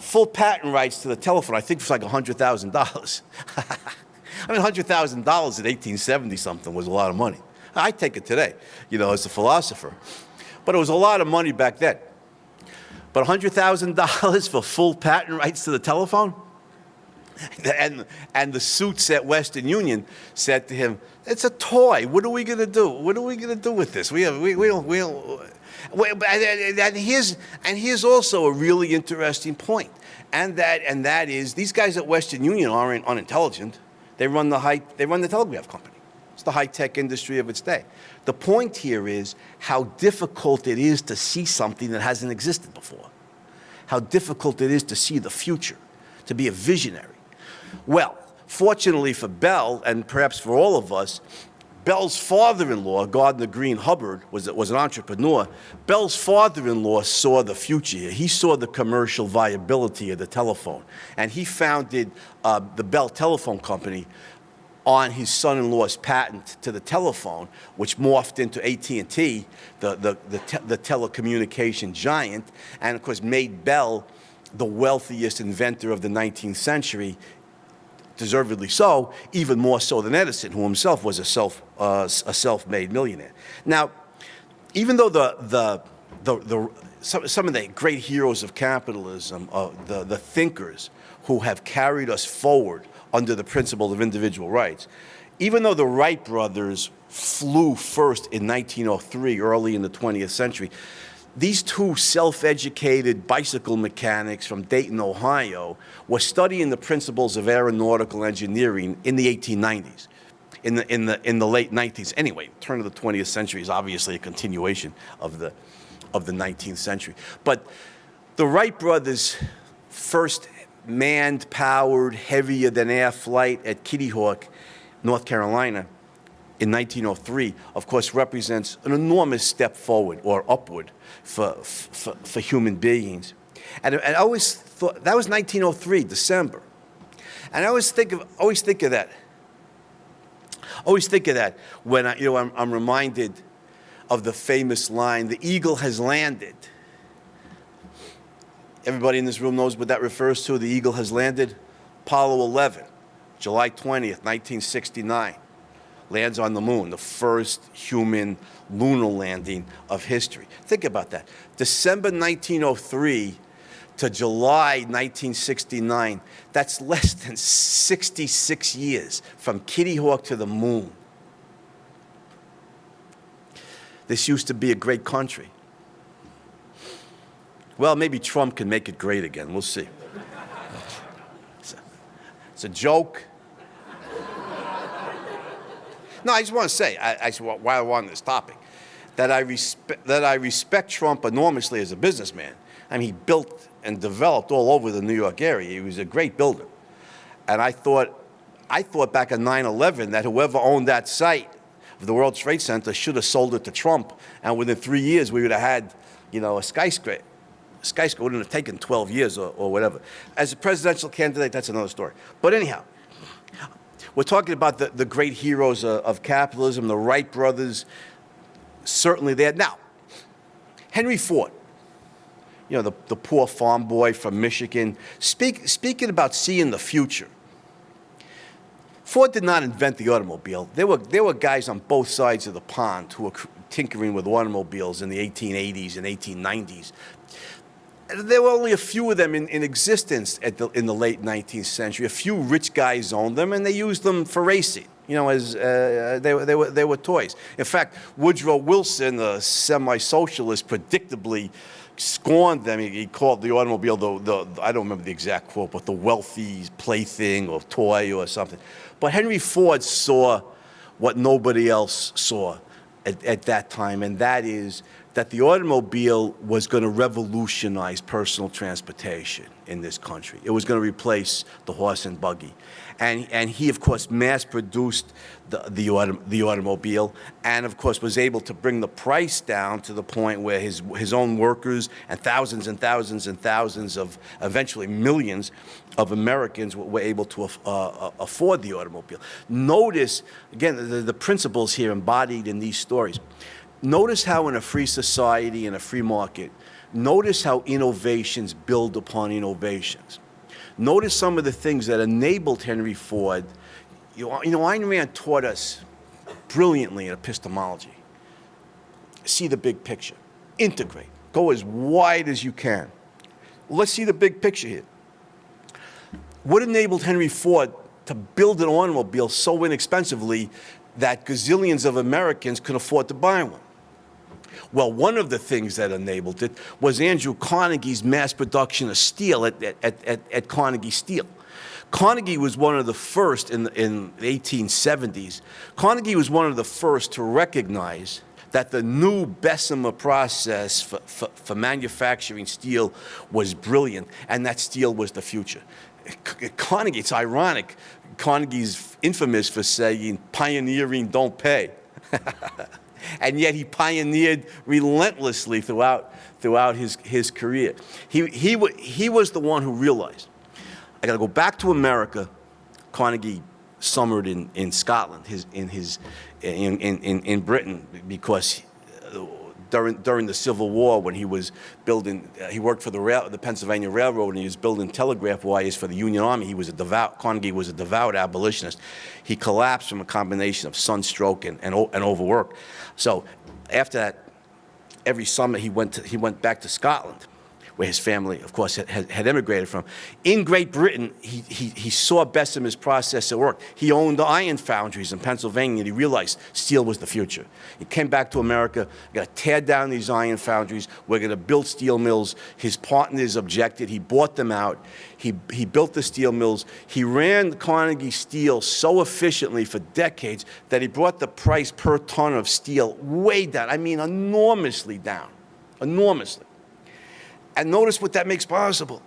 Full patent rights to the telephone, I think it was like $100,000. I mean, $100,000 in 1870-something was a lot of money. I take it today, you know, as a philosopher. But it was a lot of money back then. But $100,000 for full patent rights to the telephone? And the suits at Western Union said to him, "It's a toy. What are we going to do? What are we going to do with this? We don't." And here's also a really interesting point, and that is these guys at Western Union aren't unintelligent. They run the telegraph company. It's the high-tech industry of its day. The point here is how difficult it is to see something that hasn't existed before. How difficult it is to see the future, to be a visionary. Well, fortunately for Bell, and perhaps for all of us, Bell's father-in-law, Gardner Green Hubbard, was an entrepreneur. Bell's father-in-law saw the future here. He saw the commercial viability of the telephone. And he founded the Bell Telephone Company on his son-in-law's patent to the telephone, which morphed into AT&T, the telecommunication giant, and of course made Bell the wealthiest inventor of the 19th century, deservedly so, even more so than Edison, who himself was a self-made millionaire. Now, even though some of the great heroes of capitalism, the thinkers who have carried us forward under the principle of individual rights, even though the Wright brothers flew first in 1903, early in the 20th century, these two self-educated bicycle mechanics from Dayton, Ohio, were studying the principles of aeronautical engineering in the 1890s, in the late 19th. Anyway, turn of the 20th century is obviously a continuation of the 19th century. But the Wright brothers' first manned-powered, heavier-than-air flight at Kitty Hawk, North Carolina, in 1903, of course, represents an enormous step forward or upward for human beings. And I always thought, that was 1903, December. And I always think of that when I'm reminded of the famous line, "The eagle has landed." Everybody in this room knows what that refers to. The eagle has landed. Apollo 11, July 20th, 1969. Lands on the moon, the first human lunar landing of history. Think about that. December 1903 to July 1969, that's less than 66 years from Kitty Hawk to the moon. This used to be a great country. Well, maybe Trump can make it great again. We'll see. It's a joke. No, I just want to say, while we're on this topic, that I respect Trump enormously as a businessman. I mean, he built and developed all over the New York area. He was a great builder. And I thought back in 9/11 that whoever owned that site of the World Trade Center should have sold it to Trump. And within 3 years, we would have had, a skyscraper. Skyscraper wouldn't have taken 12 years or whatever. As a presidential candidate, that's another story. But anyhow, we're talking about the great heroes of capitalism, the Wright brothers, certainly there. Now, Henry Ford, the poor farm boy from Michigan, speaking about seeing the future. Ford did not invent the automobile. There were guys on both sides of the pond who were tinkering with automobiles in the 1880s and 1890s. There were only a few of them in existence in the late 19th century. A few rich guys owned them, and they used them for racing. As they were toys. In fact, Woodrow Wilson, the semi-socialist, predictably scorned them. He called the automobile I don't remember the exact quote, but the wealthy plaything or toy or something. But Henry Ford saw what nobody else saw at that time, and that is that the automobile was going to revolutionize personal transportation in this country. It was going to replace the horse and buggy. And he, of course, mass-produced the automobile and, of course, was able to bring the price down to the point where his own workers and thousands and thousands and thousands of, eventually millions of Americans were able to afford the automobile. Notice, again, the principles here embodied in these stories. Notice how in a free society, in a free market, notice how innovations build upon innovations. Notice some of the things that enabled Henry Ford. Ayn Rand taught us brilliantly in epistemology. See the big picture. Integrate. Go as wide as you can. Let's see the big picture here. What enabled Henry Ford to build an automobile so inexpensively that gazillions of Americans could afford to buy one? Well, one of the things that enabled it was Andrew Carnegie's mass production of steel at Carnegie Steel. Carnegie was one of the first in the 1870s. Carnegie was one of the first to recognize that the new Bessemer process for manufacturing steel was brilliant, and that steel was the future. Carnegie, it's ironic. Carnegie's infamous for saying, pioneering don't pay. And yet he pioneered relentlessly throughout his career. He was the one who realized, I got to go back to America. Carnegie summered in Scotland, in Britain, because during the Civil War, when he was building, he worked for the Pennsylvania Railroad, and he was building telegraph wires for the Union Army. Carnegie was a devout abolitionist. He collapsed from a combination of sunstroke and overwork. So after that, every summer he went back to Scotland, where his family, of course, had emigrated from. In Great Britain, he saw Bessemer's process at work. He owned the iron foundries in Pennsylvania, and he realized steel was the future. He came back to America, got to tear down these iron foundries. We're going to build steel mills. His partners objected. He bought them out. He built the steel mills. He ran Carnegie Steel so efficiently for decades that he brought the price per ton of steel way down. I mean, enormously down, enormously. And notice what that makes possible.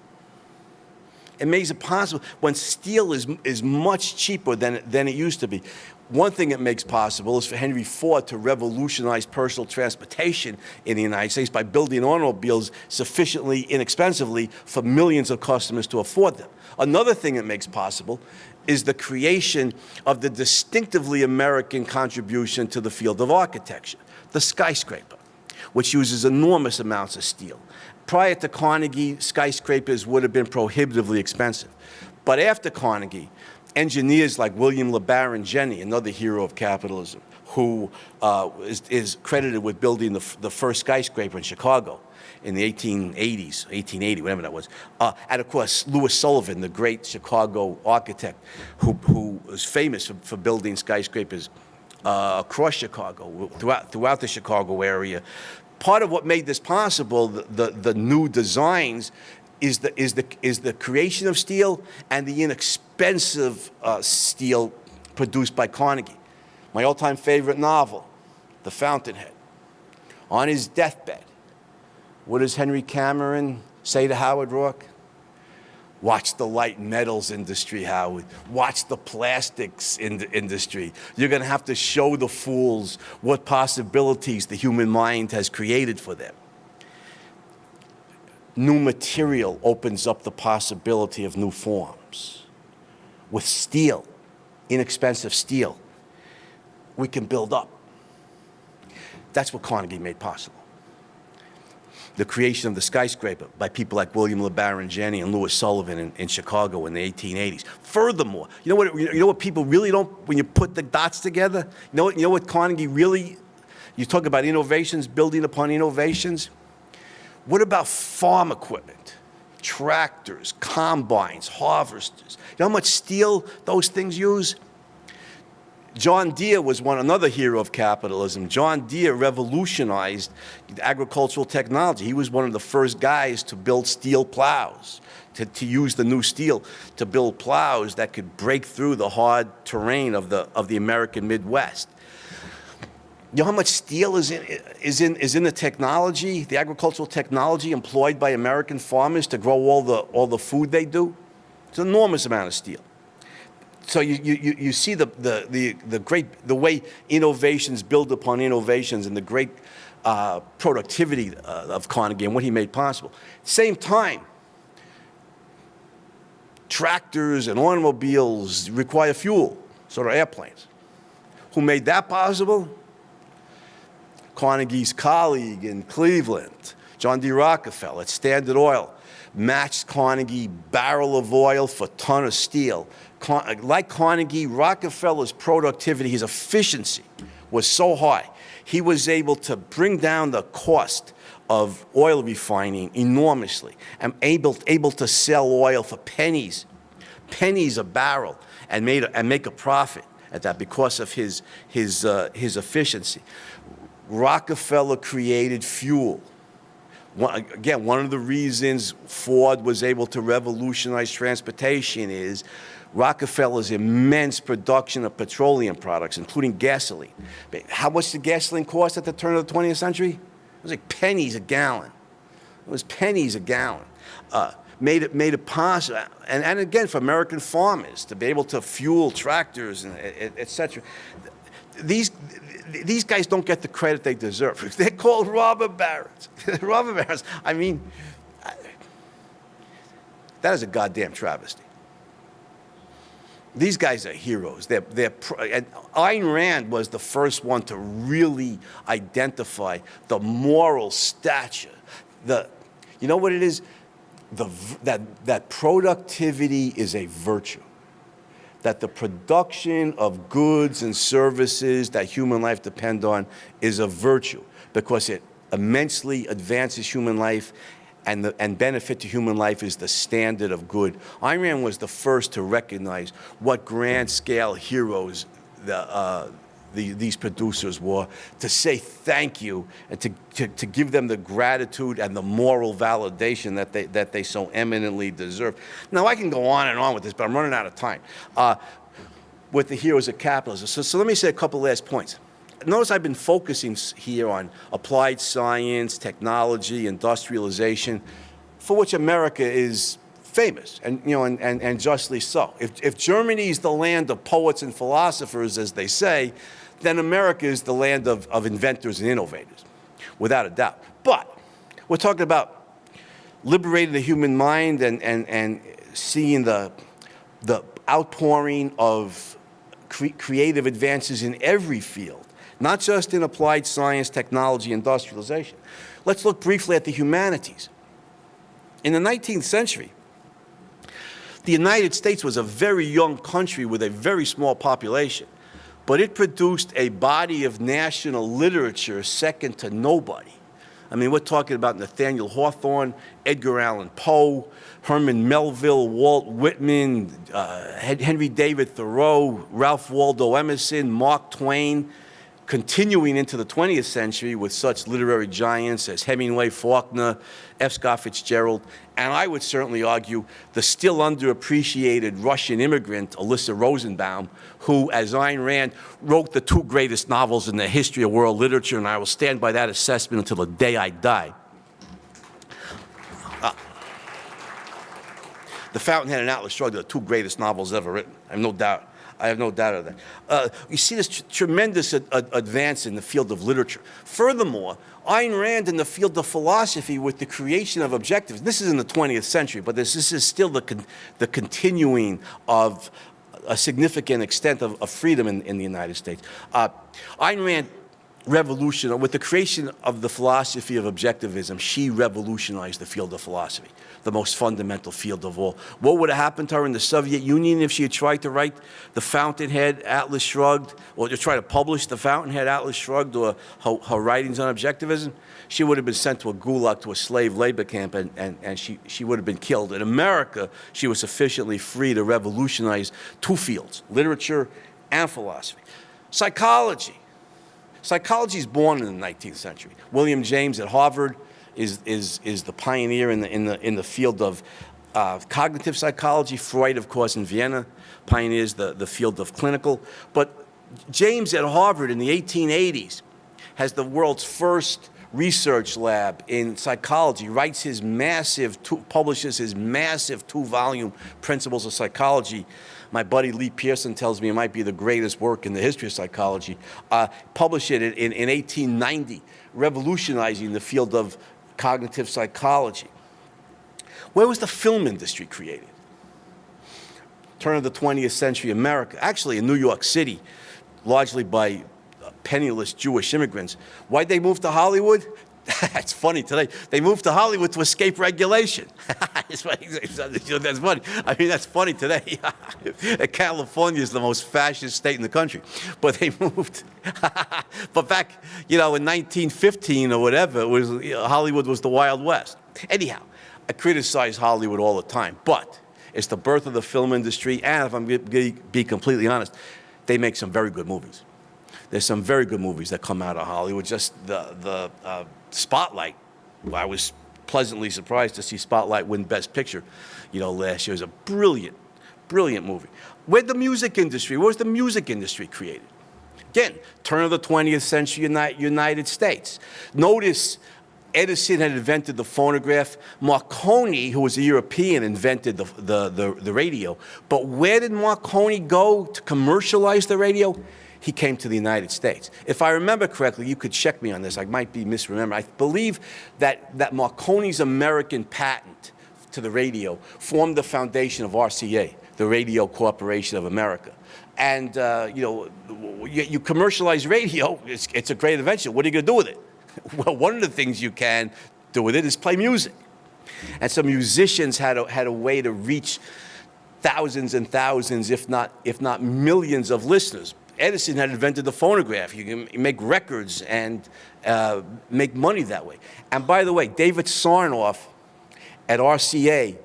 It makes it possible when steel is much cheaper than it used to be. One thing it makes possible is for Henry Ford to revolutionize personal transportation in the United States by building automobiles sufficiently inexpensively for millions of customers to afford them. Another thing it makes possible is the creation of the distinctively American contribution to the field of architecture, the skyscraper, which uses enormous amounts of steel. Prior to Carnegie, skyscrapers would have been prohibitively expensive. But after Carnegie, engineers like William LeBaron Jenney, another hero of capitalism, who is credited with building the first skyscraper in Chicago in the 1880s, 1880, whatever that was. And of course, Louis Sullivan, the great Chicago architect, who was famous for building skyscrapers across Chicago, throughout the Chicago area. Part of what made this possible, the new designs, is the creation of steel and the inexpensive steel produced by Carnegie. My all-time favorite novel, The Fountainhead. On his deathbed, what does Henry Cameron say to Howard Roark? Watch the light metals industry, Howard. Watch the plastics industry. You're going to have to show the fools what possibilities the human mind has created for them. New material opens up the possibility of new forms. With steel, inexpensive steel, we can build up. That's what Carnegie made possible. The creation of the skyscraper by people like William LeBaron Jenney and Louis Sullivan in Chicago in the 1880s. Furthermore, you know what people really don't, when you put the dots together, you know what Carnegie really, you talk about innovations, building upon innovations. What about farm equipment? Tractors, combines, harvesters. You know how much steel those things use? John Deere was another hero of capitalism. John Deere revolutionized agricultural technology. He was one of the first guys to build steel plows, to use the new steel to build plows that could break through the hard terrain of the American Midwest. You know how much steel is in the technology, the agricultural technology employed by American farmers to grow all the food they do? It's an enormous amount of steel. So you see the way innovations build upon innovations and the great productivity of Carnegie and what he made possible. Same time, tractors and automobiles require fuel, so do airplanes. Who made that possible? Carnegie's colleague in Cleveland, John D. Rockefeller at Standard Oil, matched Carnegie barrel of oil for ton of steel. Like Carnegie, Rockefeller's productivity, his efficiency was so high, he was able to bring down the cost of oil refining enormously and able to sell oil for pennies a barrel and make a profit at that because of his efficiency. Rockefeller created fuel. Again, one of the reasons Ford was able to revolutionize transportation is Rockefeller's immense production of petroleum products, including gasoline. How much did gasoline cost at the turn of the 20th century? It was like pennies a gallon. It was pennies a gallon. made it possible, and again, for American farmers to be able to fuel tractors and et cetera. These guys don't get the credit they deserve. They're called robber barons. Robber barons. I mean, that is a goddamn travesty. These guys are heroes. And Ayn Rand was the first one to really identify the moral stature. You know what it is? That productivity is a virtue. That the production of goods and services that human life depend on is a virtue because it immensely advances human life, and benefit to human life is the standard of good. Ayn Rand was the first to recognize what grand-scale heroes these producers were, to say thank you and to give them the gratitude and the moral validation that they so eminently deserve. Now, I can go on and on with this, but I'm running out of time. With the heroes of capitalism. So let me say a couple last points. Notice I've been focusing here on applied science, technology, industrialization, for which America is famous, and justly so. If Germany is the land of poets and philosophers, as they say, then America is the land of inventors and innovators, without a doubt. But we're talking about liberating the human mind and seeing the outpouring of creative advances in every field, not just in applied science, technology, industrialization. Let's look briefly at the humanities. In the 19th century, the United States was a very young country with a very small population, but it produced a body of national literature second to nobody. I mean, we're talking about Nathaniel Hawthorne, Edgar Allan Poe, Herman Melville, Walt Whitman, Henry David Thoreau, Ralph Waldo Emerson, Mark Twain, continuing into the 20th century with such literary giants as Hemingway, Faulkner, F. Scott Fitzgerald, and I would certainly argue the still underappreciated Russian immigrant, Alyssa Rosenbaum, who, as Ayn Rand, wrote the two greatest novels in the history of world literature, and I will stand by that assessment until the day I die. The Fountainhead and Atlas Shrugged are the two greatest novels ever written. I have no doubt of that. You see this tremendous advance in the field of literature. Furthermore, Ayn Rand in the field of philosophy with the creation of objectives. This is in the 20th century, but this is still the continuing of a significant extent of freedom in the United States. Ayn Rand revolutionized, with the creation of the philosophy of objectivism, she revolutionized the field of philosophy, the most fundamental field of all. What would have happened to her in the Soviet Union if she had tried to write the Fountainhead, Atlas Shrugged, or to try to publish the Fountainhead, Atlas Shrugged, or her writings on objectivism? She would have been sent to a gulag, to a slave labor camp, and she would have been killed. In America, she was sufficiently free to revolutionize two fields, literature and philosophy. Psychology. Psychology is born in the 19th century. William James at Harvard is the pioneer in the field of cognitive psychology. Freud, of course, in Vienna pioneers the field of clinical. But James at Harvard in the 1880s has the world's first research lab in psychology, publishes his massive two-volume Principles of Psychology. My buddy Lee Pearson tells me it might be the greatest work in the history of psychology. Published it in 1890, revolutionizing the field of cognitive psychology. Where was the film industry created? Turn of the 20th century America, actually in New York City, largely by penniless Jewish immigrants. Why'd they move to Hollywood? That's funny today. They moved to Hollywood to escape regulation. That's funny. I mean, that's funny today. California is the most fascist state in the country. But they moved. But back, in 1915 or whatever, Hollywood was the Wild West. Anyhow, I criticize Hollywood all the time. But it's the birth of the film industry. And if I'm going to be completely honest, they make some very good movies. There's some very good movies that come out of Hollywood. Just the Spotlight. I was pleasantly surprised to see Spotlight win Best Picture, last year. It was a brilliant, brilliant movie. Where's the music industry? Where was the music industry created? Again, turn of the 20th century United States. Notice Edison had invented the phonograph. Marconi, who was a European, invented the radio. But where did Marconi go to commercialize the radio? He came to the United States. If I remember correctly, you could check me on this, I might be misremembering. I believe that Marconi's American patent to the radio formed the foundation of RCA, the Radio Corporation of America. And you commercialize radio, it's a great invention. What are you going to do with it? Well, one of the things you can do with it is play music. And so musicians had a way to reach thousands and thousands, if not millions of listeners. Edison had invented the phonograph. You can make records and make money that way. And by the way, David Sarnoff at RCA,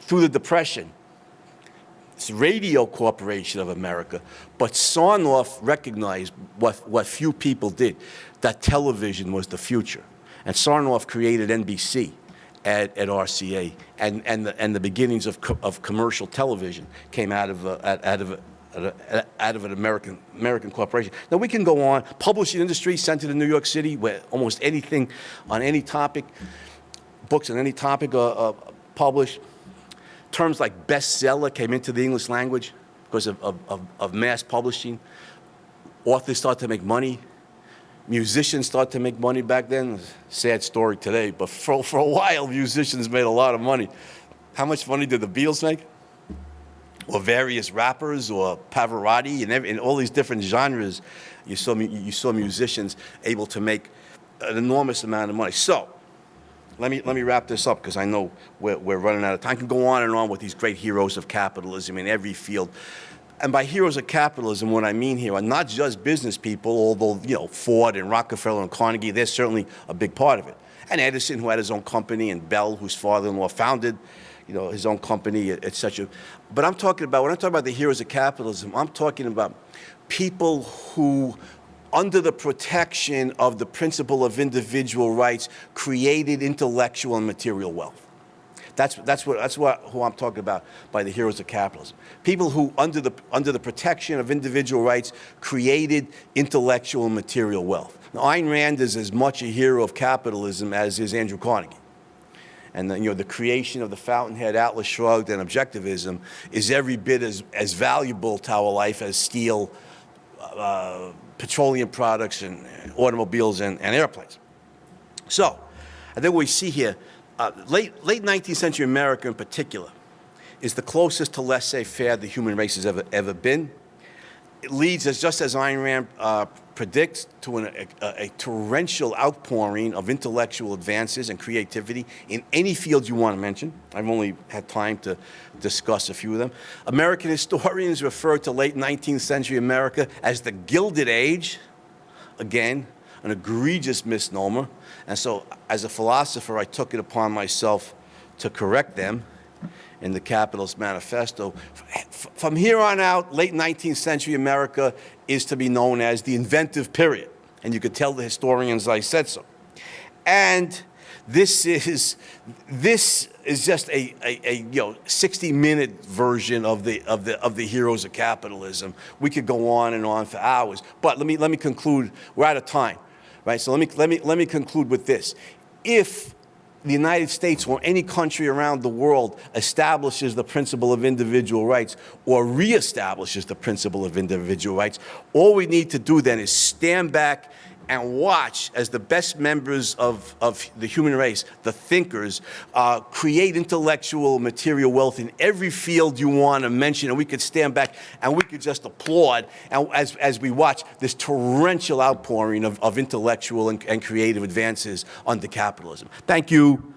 through the Depression, it's Radio Corporation of America, but Sarnoff recognized what few people did, that television was the future. And Sarnoff created NBC at RCA, and the beginnings of commercial television came out of an American corporation. Now we can go on. Publishing industry centered in New York City, where almost anything on any topic, books on any topic are published. Terms like bestseller came into the English language because of mass publishing. Authors started to make money. Musicians started to make money back then. Sad story today, but for a while, musicians made a lot of money. How much money did the Beatles make? Or various rappers, or Pavarotti, and in all these different genres, you saw musicians able to make an enormous amount of money. So, let me wrap this up, because I know we're running out of time. I can go on and on with these great heroes of capitalism in every field. And by heroes of capitalism, what I mean here are not just business people, although Ford and Rockefeller and Carnegie, they're certainly a big part of it. And Edison, who had his own company, and Bell, whose father-in-law founded his own company, etc. But when I'm talking about the heroes of capitalism, I'm talking about people who, under the protection of the principle of individual rights, created intellectual and material wealth. That's who I'm talking about by the heroes of capitalism. People who, under the protection of individual rights, created intellectual and material wealth. Now, Ayn Rand is as much a hero of capitalism as is Andrew Carnegie. And the creation of the Fountainhead, Atlas Shrugged, and Objectivism is every bit as valuable to our life as steel, petroleum products, and automobiles and airplanes. So, I think what we see here, late 19th century America in particular, is the closest to laissez-faire the human race has ever been. It leads, just as Ayn Rand predicts, to a torrential outpouring of intellectual advances and creativity in any field you want to mention. I've only had time to discuss a few of them. American historians refer to late 19th century America as the Gilded Age. Again, an egregious misnomer. And so, as a philosopher, I took it upon myself to correct them in the Capitalist Manifesto. From here on out, late 19th century America is to be known as the inventive period. And you could tell the historians I said so. And this is just a 60-minute version of the heroes of capitalism. We could go on and on for hours. But let me conclude. We're out of time, right? So let me conclude with this. If the United States or any country around the world establishes the principle of individual rights or reestablishes the principle of individual rights, all we need to do then is stand back and watch as the best members of the human race, the thinkers, create intellectual material wealth in every field you want to mention, and we could stand back and we could just applaud as we watch this torrential outpouring of intellectual and creative advances under capitalism. Thank you.